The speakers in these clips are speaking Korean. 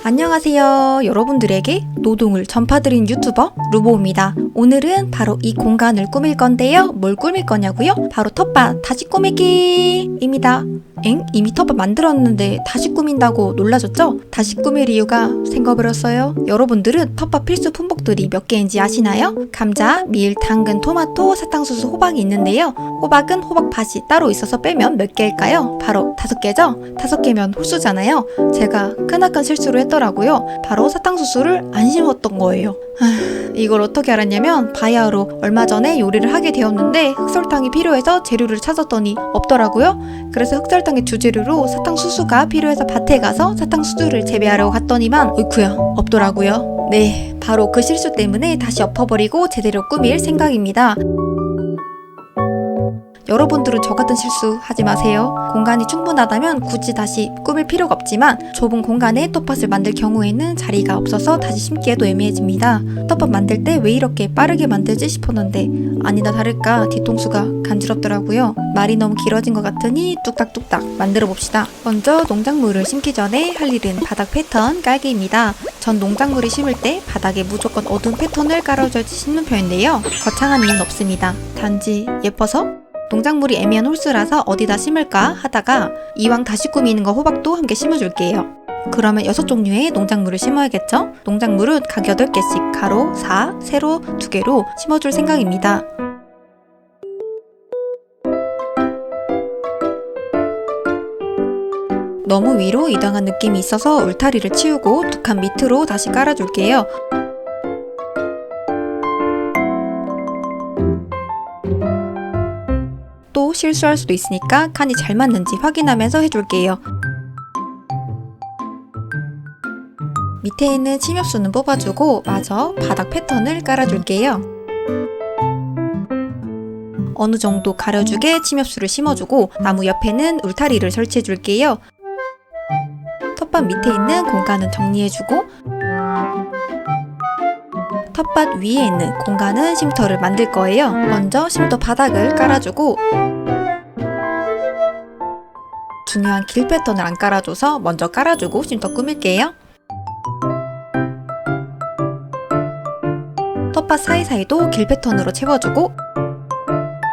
안녕하세요. 여러분들에게 노동을 전파드린 유튜버 루보입니다. 오늘은 바로 이 공간을 꾸밀 건데요. 뭘 꾸밀 거냐고요? 바로 텃밭 다시 꾸미기입니다. 이미 텃밭 만들었는데 다시 꾸민다고 놀라셨죠? 다시 꾸밀 이유가 생겨버렸어요. 여러분들은 텃밭 필수 품목들이 몇 개인지 아시나요? 감자, 밀, 당근, 토마토, 사탕수수, 호박이 있는데요. 호박은 호박밭이 따로 있어서 빼면 몇 개일까요? 바로 5개죠? 5개면 홀수잖아요. 제가 크나큰 실수를 했더라고요. 바로 사탕수수를 안 심었던 거예요. 이걸 어떻게 알았냐면 바야흐로 얼마 전에 요리를 하게 되었는데 흑설탕이 필요해서 재료를 찾았더니 없더라고요. 그래서 흑설탕의 주재료로 사탕수수가 필요해서 밭에 가서 사탕수수를 재배하려고 갔더니만 어이쿠야 없더라고요. 네, 바로 그 실수 때문에 다시 엎어버리고 제대로 꾸밀 생각입니다. 여러분들은 저 같은 실수 하지 마세요. 공간이 충분하다면 굳이 다시 꾸밀 필요가 없지만 좁은 공간에 텃밭을 만들 경우에는 자리가 없어서 다시 심기에도 애매해집니다. 텃밭 만들 때 왜 이렇게 빠르게 만들지 싶었는데 아니나 다를까 뒤통수가 간지럽더라고요. 말이 너무 길어진 것 같으니 뚝딱뚝딱 만들어 봅시다. 먼저 농작물을 심기 전에 할 일은 바닥 패턴 깔기입니다. 전 농작물을 심을 때 바닥에 무조건 어두운 패턴을 깔아줘야지 심는 편인데요. 거창한 이유는 없습니다. 단지 예뻐서? 농작물이 애매한 홀수라서 어디다 심을까 하다가 이왕 다시 꾸미는 거 호박도 함께 심어줄게요. 그러면 6종류의 농작물을 심어야겠죠? 농작물은 각 8개씩 가로, 4, 세로 2개로 심어줄 생각입니다. 너무 위로 이동한 느낌이 있어서 울타리를 치우고 2칸 밑으로 다시 깔아줄게요. 또 실수할 수도 있으니까 칸이 잘 맞는지 확인하면서 해줄게요. 밑에 있는 침엽수는 뽑아주고 마저 바닥 패턴을 깔아줄게요. 어느 정도 가려주게 침엽수를 심어주고 나무 옆에는 울타리를 설치해줄게요. 텃밭 밑에 있는 공간은 정리해주고 텃밭 위에 있는 공간은 쉼터를 만들 거예요. 먼저 쉼터 바닥을 깔아주고 중요한 길 패턴을 안 깔아줘서 먼저 깔아주고 쉼터 꾸밀게요. 텃밭 사이사이도 길 패턴으로 채워주고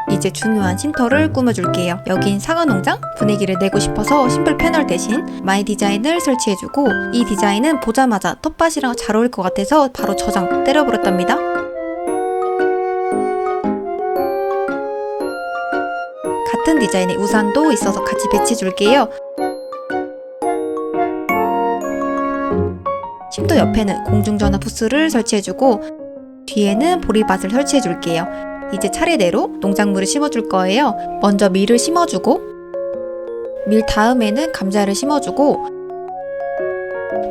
이제 중요한 쉼터를 꾸며줄게요. 여긴 사과농장? 분위기를 내고 싶어서 심플 패널 대신 마이 디자인을 설치해주고 이 디자인은 보자마자 텃밭이랑 잘 어울릴 것 같아서 바로 저장 때려버렸답니다. 같은 디자인의 우산도 있어서 같이 배치해줄게요. 쉼터 옆에는 공중전화 부스를 설치해주고 뒤에는 보리밭을 설치해줄게요. 이제 차례대로 농작물을 심어줄 거예요. 먼저 밀을 심어주고 밀 다음에는 감자를 심어주고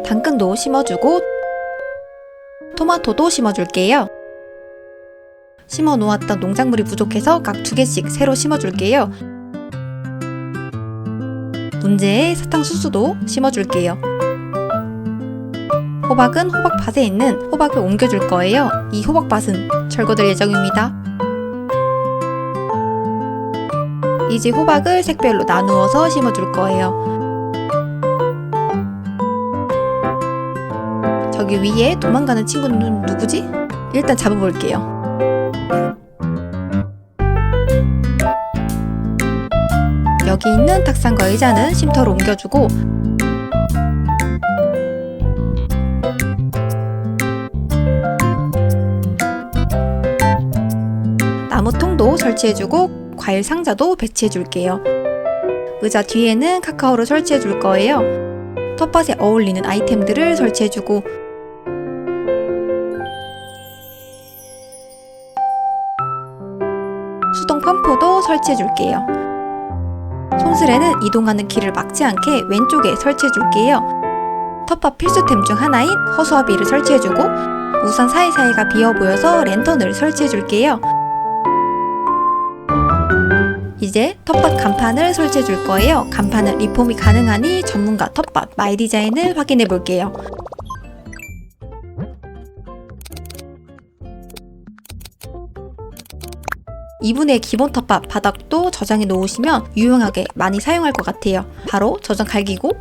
당근도 심어주고 토마토도 심어줄게요. 심어 놓았던 농작물이 부족해서 각 2개씩 새로 심어줄게요. 문제의 사탕수수도 심어줄게요. 호박은 호박밭에 있는 호박을 옮겨줄 거예요. 이 호박밭은 철거될 예정입니다. 이제 호박을 색별로 나누어서 심어줄 거예요. 저기 위에 도망가는 친구는 누구지? 일단 잡아볼게요. 여기 있는 탁상과 의자는 쉼터로 옮겨주고 나무통도 설치해주고 과일 상자도 배치해줄게요. 의자 뒤에는 카카오를 설치해줄 거예요. 텃밭에 어울리는 아이템들을 설치해주고 수동 펌프도 설치해줄게요. 손수레는 이동하는 길을 막지 않게 왼쪽에 설치해줄게요. 텃밭 필수템 중 하나인 허수아비를 설치해주고 우산 사이사이가 비어보여서 랜턴을 설치해줄게요. 이제 텃밭 간판을 설치해줄 거예요. 간판은 리폼이 가능하니 전문가 텃밭 마이 디자인을 확인해볼게요. 이분의 기본 텃밭 바닥도 저장해 놓으시면 유용하게 많이 사용할 것 같아요. 바로 저장 갈기고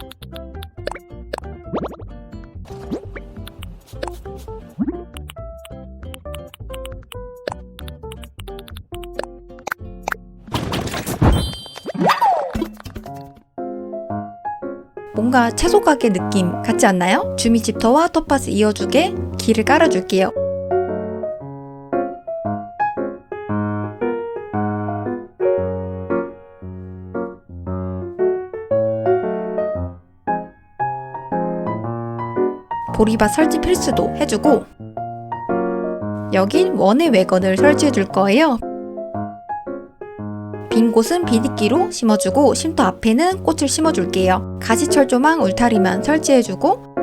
뭔가 채소 가게 느낌 같지 않나요? 주미집터와 텃밭을 이어주게 길을 깔아줄게요. 보리밭 설치 필수도 해주고 여긴 원예 외건을 설치해 줄 거예요. 빈 곳은 비디기로 심어주고 쉼터 앞에는 꽃을 심어줄게요. 가시철 조망 울타리만 설치해주고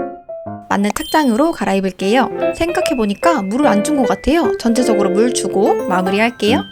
맞는 탁장으로 갈아입을게요. 생각해보니까 물을 안 준 것 같아요. 전체적으로 물 주고 마무리할게요.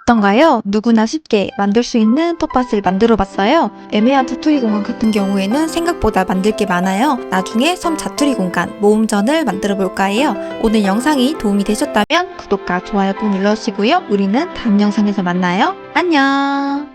어떤가요? 누구나 쉽게 만들 수 있는 텃밭을 만들어 봤어요. 애매한 자투리 공간 같은 경우에는 생각보다 만들 게 많아요. 나중에 섬 자투리 공간 모음전을 만들어 볼까 해요. 오늘 영상이 도움이 되셨다면 구독과 좋아요 꼭 눌러주시고요. 우리는 다음 영상에서 만나요. 안녕!